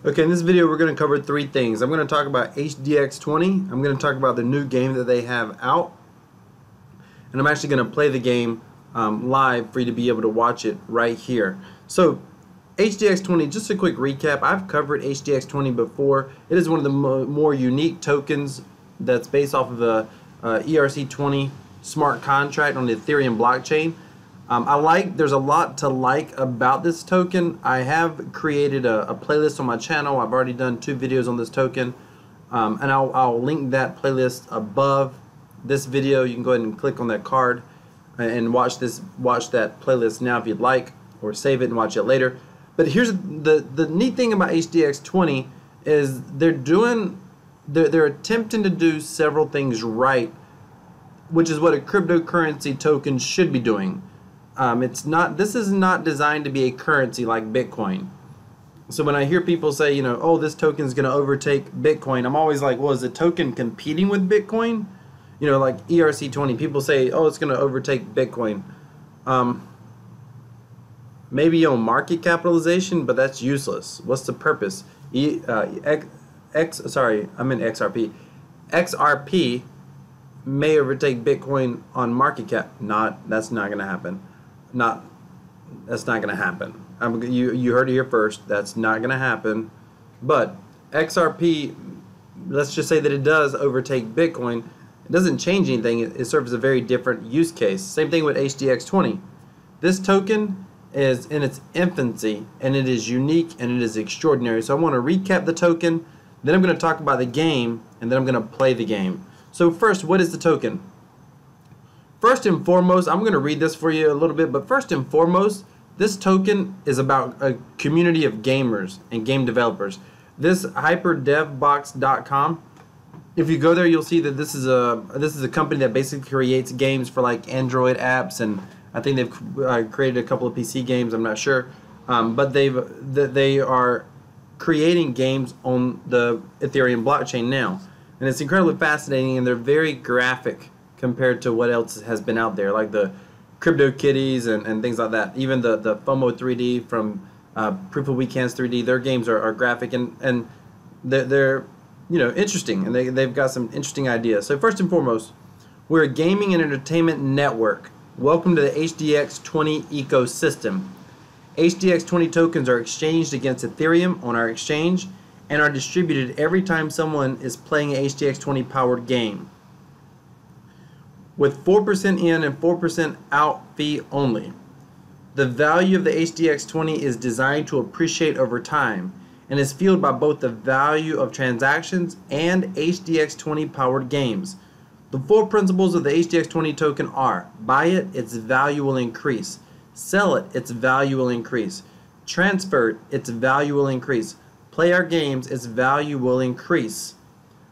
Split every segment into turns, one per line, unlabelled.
Okay, in this video we're going to cover three things. I'm going to talk about HDX20, I'm going to talk about the new game that they have out, and I'm actually going to play the game live for you to be able to watch it right here. So HDX20, just a quick recap, I've covered HDX20 before. It is one of the more unique tokens that's based off of the ERC20 smart contract on the Ethereum blockchain. There's a lot to like about this token. I have created a playlist on my channel. I've already done 2 videos on this token, and I'll link that playlist above this video. You can go ahead and click on that card and watch that playlist now if you'd like, or save it and watch it later. But here's the neat thing about HDX20 is they're attempting to do several things right, which is what a cryptocurrency token should be doing. This is not designed to be a currency like Bitcoin. So when I hear people say, you know, oh, this token is going to overtake Bitcoin, I'm always like, well, is the token competing with Bitcoin? You know, like ERC20, people say, oh, it's going to overtake Bitcoin. Maybe on market capitalization, but that's useless. What's the purpose? XRP. XRP may overtake Bitcoin on market cap. That's not going to happen. That's not going to happen. You heard it here first. That's not going to happen. But XRP, let's just say that it does overtake Bitcoin. It doesn't change anything. It serves a very different use case. Same thing with HDX20. This token is in its infancy, and it is unique and it is extraordinary. So I want to recap the token, then I'm going to talk about the game, and then I'm going to play the game. So first, what is the token? First and foremost, I'm going to read this for you a little bit, but first and foremost, this token is about a community of gamers and game developers. This hyperdevbox.com, if you go there, you'll see that this is a company that basically creates games for like Android apps, and I think they've created a couple of PC games, I'm not sure, but they are creating games on the Ethereum blockchain now. And it's incredibly fascinating, and they're very graphic compared to what else has been out there, like the Crypto Kitties and things like that. Even the FOMO 3D from Proof of Weekends 3D, their games are graphic, and they're interesting, and they've got some interesting ideas. So first and foremost, we're a gaming and entertainment network. Welcome to the HDX20 ecosystem. HDX20 tokens are exchanged against Ethereum on our exchange and are distributed every time someone is playing an HDX20 powered game, with 4% in and 4% out fee only. The value of the HDX20 is designed to appreciate over time and is fueled by both the value of transactions and HDX20 powered games. The 4 principles of the HDX20 token are: buy it, its value will increase; sell it, its value will increase; transfer it, its value will increase; play our games, its value will increase.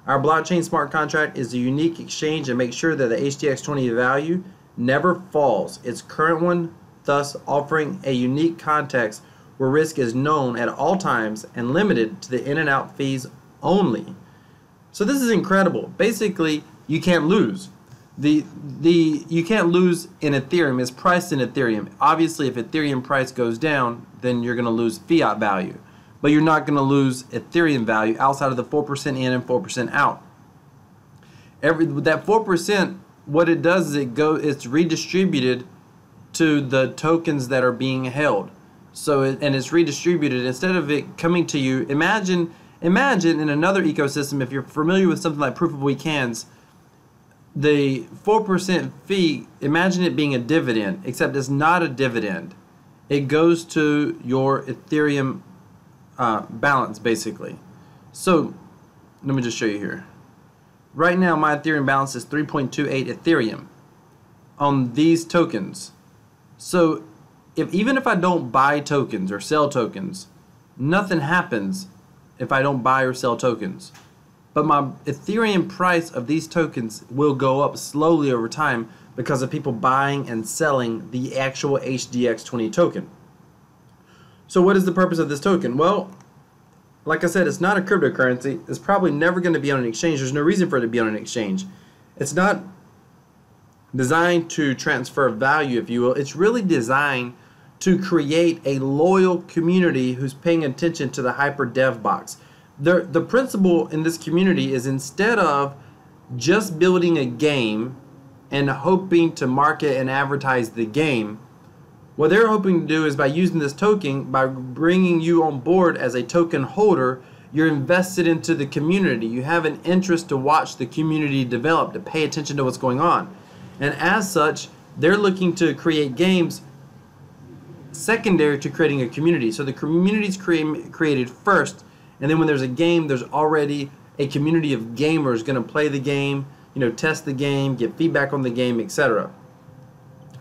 Our blockchain smart contract is a unique exchange and makes sure that the HDX20 value never falls its current one, thus offering a unique context where risk is known at all times and limited to the in and out fees only. So this is incredible. Basically, you can't lose. You can't lose in Ethereum. It's priced in Ethereum. Obviously, if Ethereum price goes down, then you're going to lose fiat value. But you're not going to lose Ethereum value outside of the 4% in and 4% out. That 4%, what it does is it's redistributed to the tokens that are being held. So it's redistributed instead of it coming to you. Imagine in another ecosystem, if you're familiar with something like Proof of Weekends, the 4% fee, imagine it being a dividend, except it's not a dividend. It goes to your Ethereum balance, basically. So let me just show you here. Right now my Ethereum balance is 3.28 Ethereum on these tokens. So even if I don't buy tokens or sell tokens, nothing happens if I don't buy or sell tokens. But my Ethereum price of these tokens will go up slowly over time because of people buying and selling the actual HDX20 token. So what is the purpose of this token? Well, like I said, it's not a cryptocurrency. It's probably never going to be on an exchange. There's no reason for it to be on an exchange. It's not designed to transfer value, if you will. It's really designed to create a loyal community who's paying attention to the hyper dev box. The principle in this community is, instead of just building a game and hoping to market and advertise the game, what they're hoping to do is, by using this token, by bringing you on board as a token holder, you're invested into the community. You have an interest to watch the community develop, to pay attention to what's going on. And as such, they're looking to create games secondary to creating a community. So the community's created first, and then when there's a game, there's already a community of gamers going to play the game, you know, test the game, get feedback on the game, etc.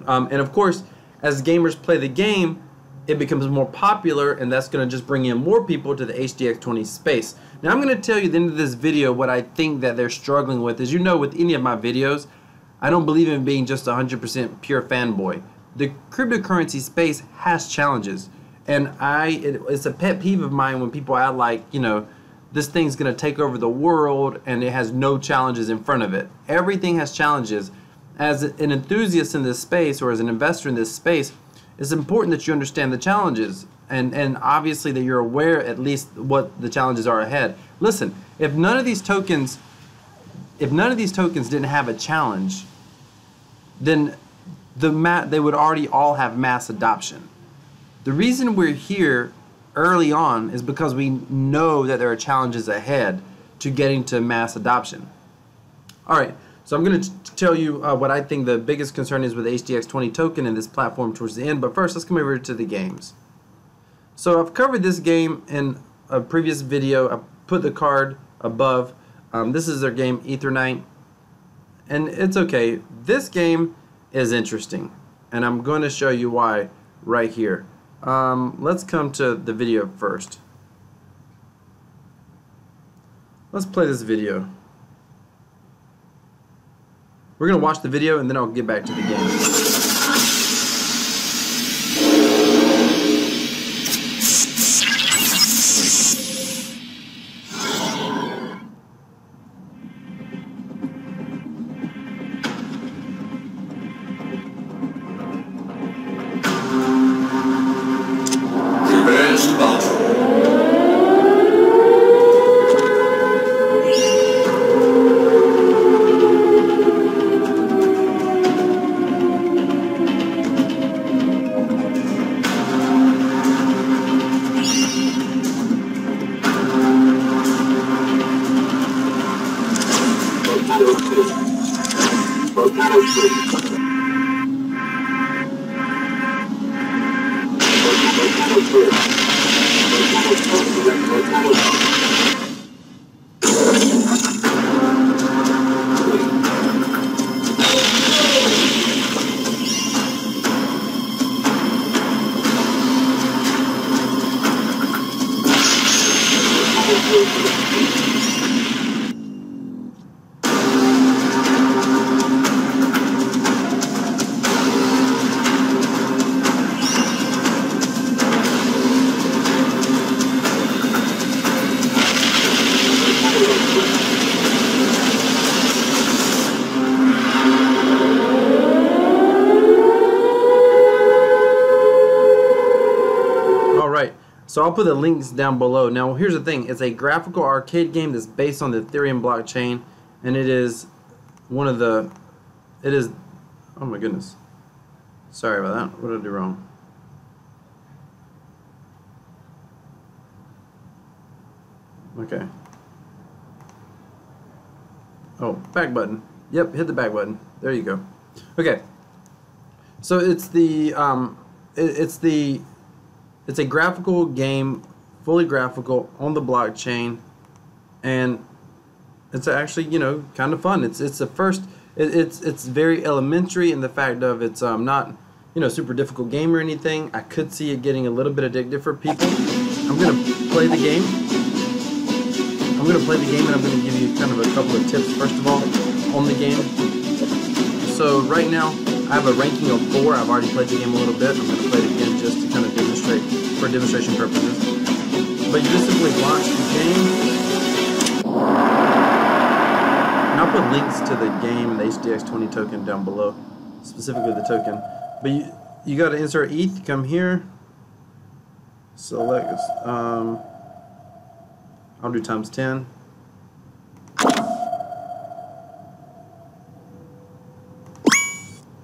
And of course, as gamers play the game, it becomes more popular, and that's going to just bring in more people to the HDX20 space. Now, I'm going to tell you at the end of this video what I think that they're struggling with. As you know, with any of my videos, I don't believe in being just 100% pure fanboy. The cryptocurrency space has challenges, and it's a pet peeve of mine when people act like, you know, this thing's going to take over the world and it has no challenges in front of it. Everything has challenges. As an enthusiast in this space, or as an investor in this space, it's important that you understand the challenges, and obviously that you're aware at least what the challenges are ahead. Listen, if none of these tokens didn't have a challenge, then they would already all have mass adoption. The reason we're here early on is because we know that there are challenges ahead to getting to mass adoption. Alright, so I'm going to tell you what I think the biggest concern is with HDX20 token and this platform towards the end, but first let's come over to the games. So I've covered this game in a previous video. I put the card above. This is their game, Ethernight, and it's okay. This game is interesting, and I'm going to show you why right here. Let's come to the video first. Let's play this video. We're going to watch the video and then I'll get back to the game. So I'll put the links down below. Now here's the thing, it's a graphical arcade game that's based on the Ethereum blockchain, and it is one of the, oh my goodness, sorry about that, what did I do wrong? Okay. Oh, back button. Yep, hit the back button. There you go. Okay. So it's it's a graphical game, fully graphical on the blockchain, and it's actually, you know, kind of fun. It's the first. It's very elementary in the fact of it's not, you know, super difficult game or anything. I could see it getting a little bit addictive for people. I'm gonna play the game. I'm gonna play the game, and I'm gonna give you kind of a couple of tips. First of all, on the game. So right now, I have a ranking of 4. I've already played the game a little bit. I'm going to play it again just to kind of demonstrate, for demonstration purposes. But you just simply launch the game. And I'll put links to the game and the HDX20 token down below, specifically the token. But you got to insert ETH. Come here. Select. I'll do times 10.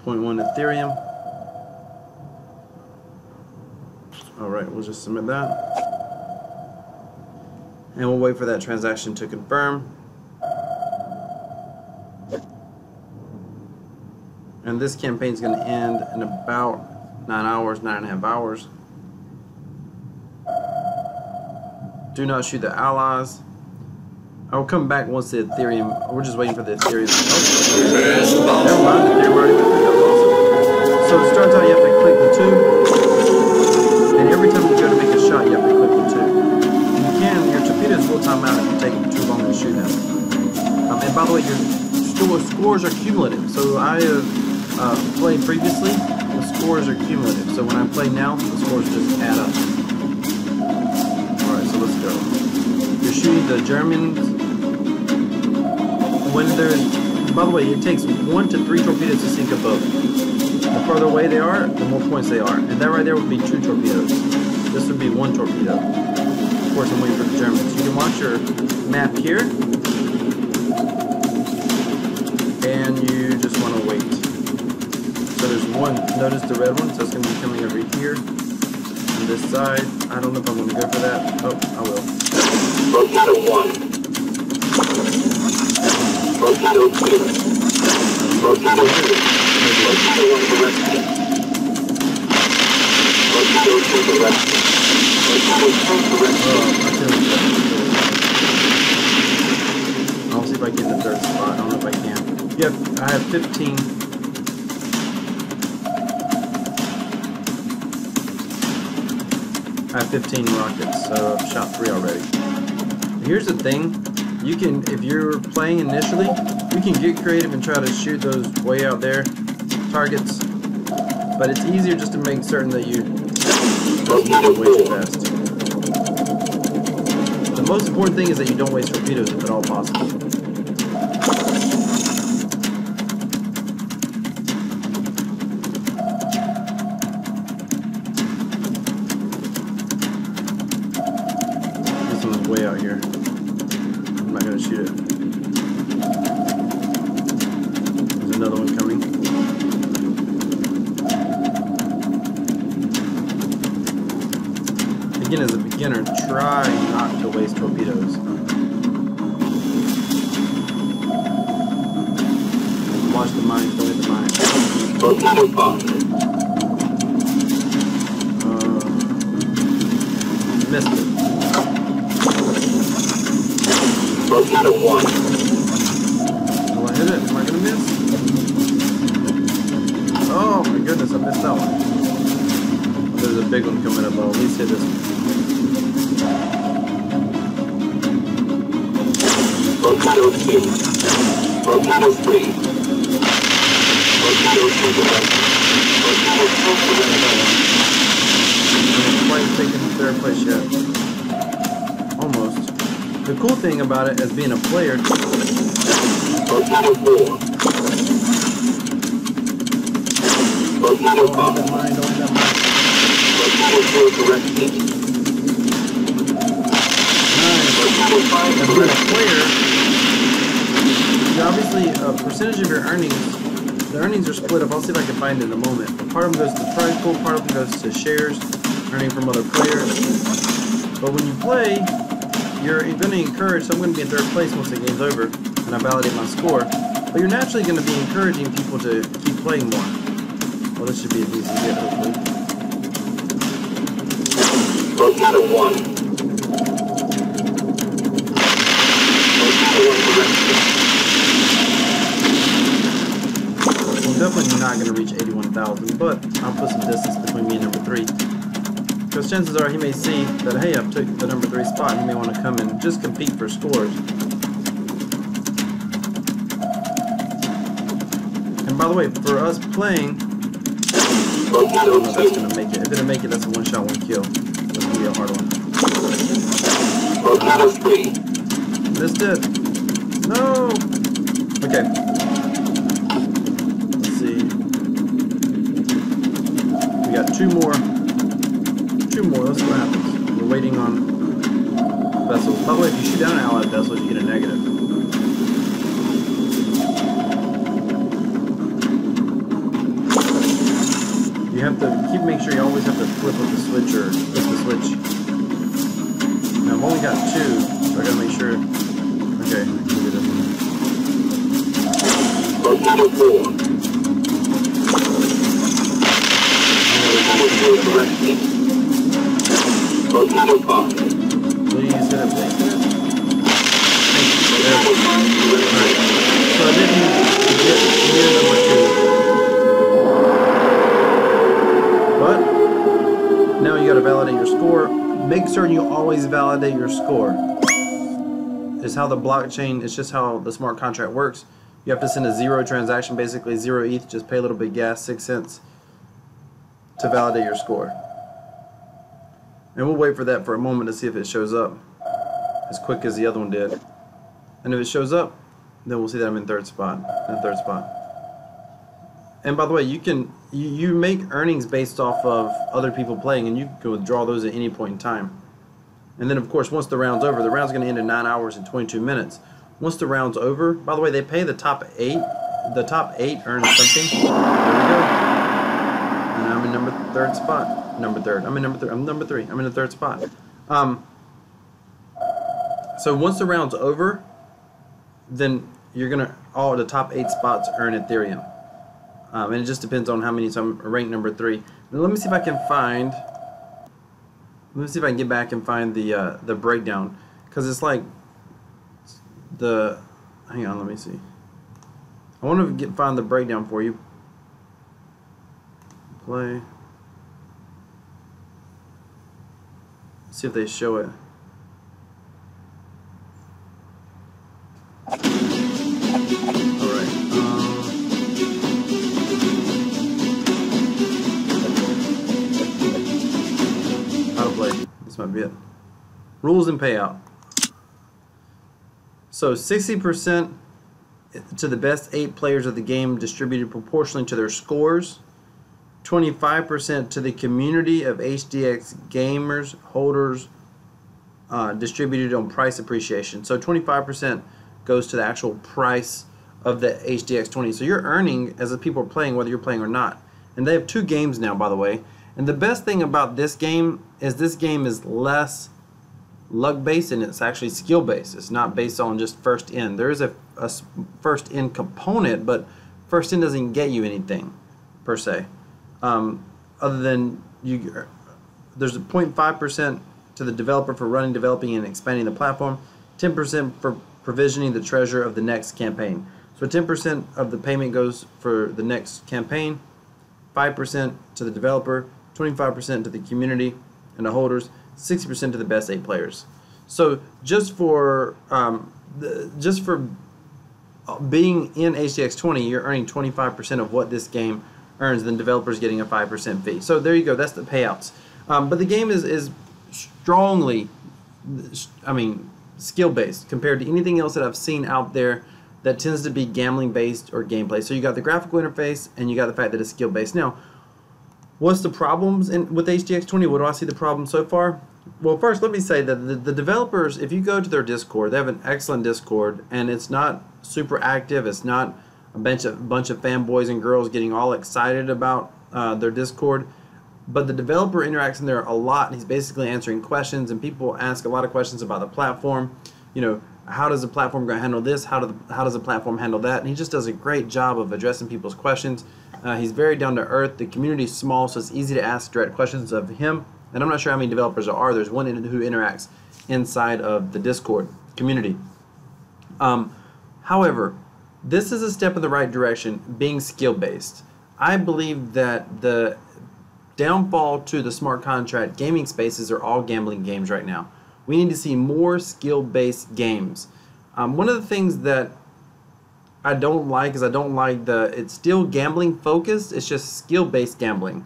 .1 Ethereum. Alright, we'll just submit that. And we'll wait for that transaction to confirm. And this campaign is going to end in about 9 hours, 9.5 hours. Do not shoot the allies. I'll come back once the Ethereum. We're just waiting for the Ethereum. Oh, never mind, the Ethereum already went through. That was awesome. So it starts out, you have to click the 2. And every time you go to make a shot, you have to click the 2. Your torpedoes will time out if you take too long to shoot them. And by the way, your scores are cumulative. So I have played previously, the scores are cumulative. So when I play now, the scores just add up. Alright, so let's go. You're shooting the Germans. When there's, by the way, it takes 1 to 3 torpedoes to sink a boat. The further away they are, the more points they are. And that right there would be 2 torpedoes. This would be 1 torpedo. Of course, I'm waiting for the Germans. You can watch your map here. And you just want to wait. So there's 1, notice the red one, so it's going to be coming over here. On this side. I don't know if I'm going to go for that. Oh, I will.
Torpedo 1. Torpedo 2. Torpedo 3. Torpedo 1 directed. Torpedo 2 directed. Torpedo 2 directed.
I'll see if I get the 3rd spot. I don't know if I can. Yep, I have 15. I have 15 rockets, so I've shot 3 already. Here's the thing. You can, if you're playing initially, you can get creative and try to shoot those way out there targets, but it's easier just to make certain that you don't go way too fast. The most important thing is that you don't waste torpedoes if at all possible. This one's way out here. I'm not going to shoot it. There's another one coming. Again, as a beginner, try not to waste torpedoes. Watch the mines, don't hit the mines.
Torpedo 5.
Missed it.
Torpedo 1.
Will I hit it? Am I going to miss? Oh my goodness, I missed that one. There's a big one coming up. I'll at least hit this one.
Torpedo 2. Torpedo 3. Torpedo 2 direct. Torpedo 2 direct.
I'm not quite taking 3rd place yet. Almost. The cool thing about it as being a player.
Torpedo 4. Torpedo 5.
Don't hit that mine, don't hit that mine.
Torpedo 4 directed.
Nice.
Torpedo 5
As being a
directed.
player, you obviously a percentage of your earnings, the earnings are split up. I'll see if I can find it in a moment. Part of them goes to the prize pool, part of them goes to shares, earning from other players. But when you play, you're going to encourage, so I'm going to be in 3rd place once the game's over, and I validate my score. But you're naturally going to be encouraging people to keep playing more. Well, this should be an easy hit, hopefully.
Torpedo 1. Torpedo 1 directed.
I'm definitely not going to reach 81,000, but I'll put some distance between me and number 3. Because chances are he may see that, hey, I've took the number 3 spot, and he may want to come and just compete for scores. And by the way, for us playing, I don't know if that's going to make it. If it didn't make it, that's a 1-shot, 1 kill. That's going to be a hard one.
Torpedo 3.
Missed it. No! Okay. Let's see. We got two more. Let's see what happens. We're waiting on vessels. By the way, if you shoot down an allied vessel, you get a negative. You have to make sure you always have to flip with the switch or flip the switch. Now I've only got two, so I gotta make sure. Okay, I can do this one. Please hit up there. Alright. So I didn't get near number 2. But now you gotta validate your score. Make certain you always validate your score. It's how the blockchain, it's just how the smart contract works. You have to send a 0 transaction, basically 0 ETH, just pay a little bit of gas, 6 cents, to validate your score. And we'll wait for that for a moment to see if it shows up as quick as the other one did. And if it shows up, then we'll see that I'm in third spot. And by the way, you make earnings based off of other people playing, and you can withdraw those at any point in time. And then of course, once the round's over, the round's going to end in 9 hours and 22 minutes. Once the round's over, by the way, they pay the top 8. The top 8 earn something. There we go. And I'm in number 3rd spot. I'm number 3. I'm in the 3rd spot. So once the round's over, then you're gonna all the top 8 spots earn Ethereum. And it just depends on how many. So I'm ranked number 3. Now let me see if I can find. Let me see if I can get back and find the breakdown, because it's like the. Hang on, let me see. I want to find the breakdown for you. Play. See if they show it. Alright. How to play. This might be it. Rules and payout. So 60% to the best 8 players of the game, distributed proportionally to their scores. 25% to the community of HDX gamers, holders, distributed on price appreciation. So 25% goes to the actual price of the HDX20. So you're earning as the people are playing, whether you're playing or not. And they have 2 games now, by the way. And the best thing about this game is less luck-based, and it's actually skill-based. It's not based on just first in. There is a first in component, but first in doesn't get you anything, per se. Other than there's a 0.5% to the developer for running, developing, and expanding the platform, 10% for provisioning the treasure of the next campaign. So 10% of the payment goes for the next campaign, 5% to the developer, 25% to the community and the holders, 60% to the best 8 players. So just for being in HDX20, you're earning 25% of what this game earns, then developers getting a 5% fee. So there you go. That's the payouts. But the game is strongly, skill-based compared to anything else that I've seen out there that tends to be gambling-based or gameplay. So you got the graphical interface, and you got the fact that it's skill-based. Now, what's the problems with HDX20? What do I see the problem so far? Well, first, let me say that the developers, if you go to their Discord, they have an excellent Discord, and it's not super active. It's not a bunch of fanboys and girls getting all excited about their Discord. But the developer interacts in there a lot. He's basically answering questions, and people ask a lot of questions about the platform. You know, how does the platform handle this? How does the platform handle that? And he just does a great job of addressing people's questions. He's very down to earth. The community is small, so it's easy to ask direct questions of him. And I'm not sure how many developers there are. There's one who interacts inside of the Discord community. However, this is a step in the right direction, being skill-based. I believe that the downfall to the smart contract gaming spaces are all gambling games right now. We need to see more skill-based games. One of the things that I don't like is it's still gambling focused, it's just skill-based gambling.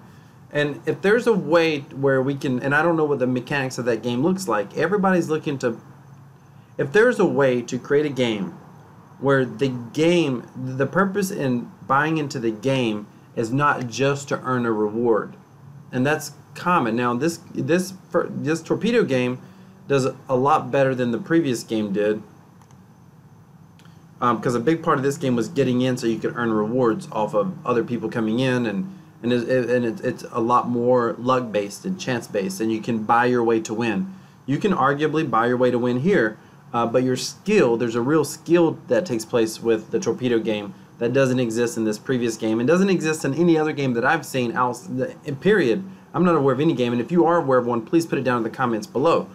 And if there's a way where we can, and I don't know what the mechanics of that game looks like, everybody's looking to, if there's a way to create a game where the purpose in buying into the game is not just to earn a reward. and that's common. Now this torpedo game does a lot better than the previous game did, because a big part of this game was getting in so you could earn rewards off of other people coming in, and it's a lot more luck based and chance based, and you can buy your way to win. You can arguably buy your way to win here, but your skill, there's a real skill that takes place with the torpedo game that doesn't exist in this previous game and doesn't exist in any other game that I've seen period. I'm not aware of any game, and if you are aware of one, please put it down in the comments below.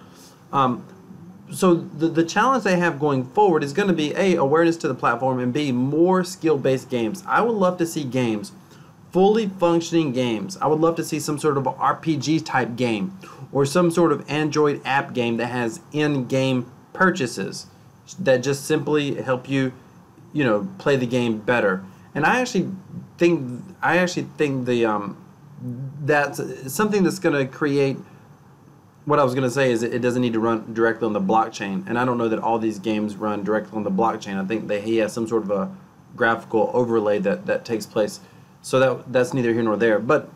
So the challenge they have going forward is going to be A, awareness to the platform, and B, more skill-based games. I would love to see games, fully functioning games. I would love to see some sort of RPG type game or some sort of Android app game that has in-game purchases that just simply help you, you know, play the game better. And I actually think the that's something that's going to create. What I was going to say is it doesn't need to run directly on the blockchain, and I don't know that all these games run directly on the blockchain. I think he has some sort of a graphical overlay that takes place, so that's neither here nor there. But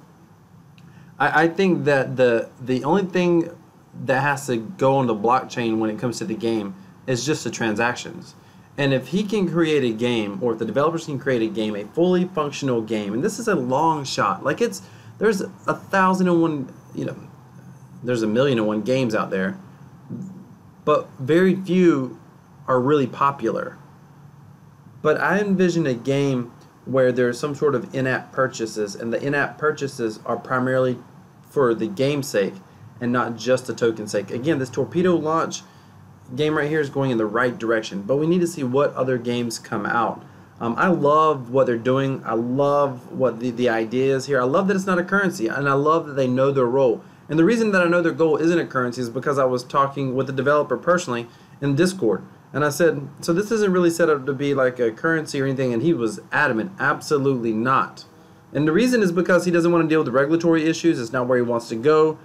I think that the only thing that has to go on the blockchain when it comes to the game is just the transactions. And if he can create a game, or if the developers can create a game, a fully functional game, and this is a long shot, like there's 1,001, you know, there's 1,000,001 games out there, but very few are really popular. But I envision a game where there's some sort of in-app purchases, and the in-app purchases are primarily for the game's sake and not just the token's sake. Again, this torpedo launch game right here is going in the right direction, but we need to see what other games come out. I love what they're doing. I love what the idea is here. I love that it's not a currency, and I love that they know their role. And the reason that I know their goal isn't a currency is because I was talking with the developer personally in Discord. And I said, so this isn't really set up to be like a currency or anything, and he was adamant, absolutely not. And the reason is because he doesn't want to deal with the regulatory issues. It's not where he wants to go.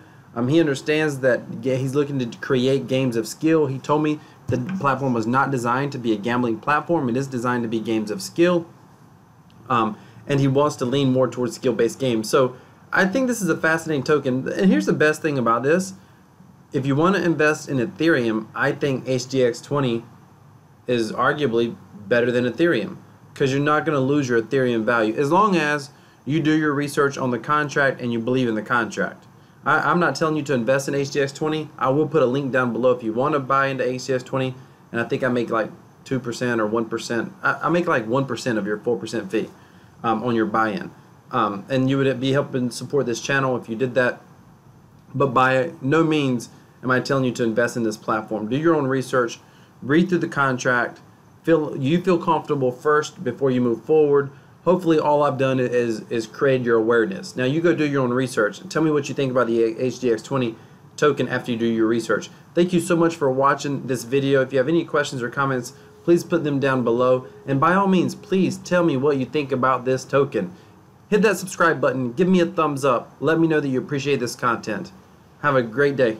He understands that he's looking to create games of skill. He told me the platform was not designed to be a gambling platform. It is designed to be games of skill. And he wants to lean more towards skill-based games. So I think this is a fascinating token. And here's the best thing about this. If you want to invest in Ethereum, I think HDX20 is arguably better than Ethereum, because you're not going to lose your Ethereum value as long as you do your research on the contract and you believe in the contract. I'm not telling you to invest in HDX20. I will put a link down below if you want to buy into HDX20, and I think I make like 2% or 1%. I make like 1% of your 4% fee on your buy-in. And you would be helping support this channel if you did that. But by no means am I telling you to invest in this platform. Do your own research, read through the contract, feel comfortable first before you move forward. Hopefully all I've done is create your awareness. Now you go do your own research and tell me what you think about the HDX20 token after you do your research. Thank you so much for watching this video. If you have any questions or comments, please put them down below. And by all means, please tell me what you think about this token. Hit that subscribe button, give me a thumbs up, let me know that you appreciate this content. Have a great day.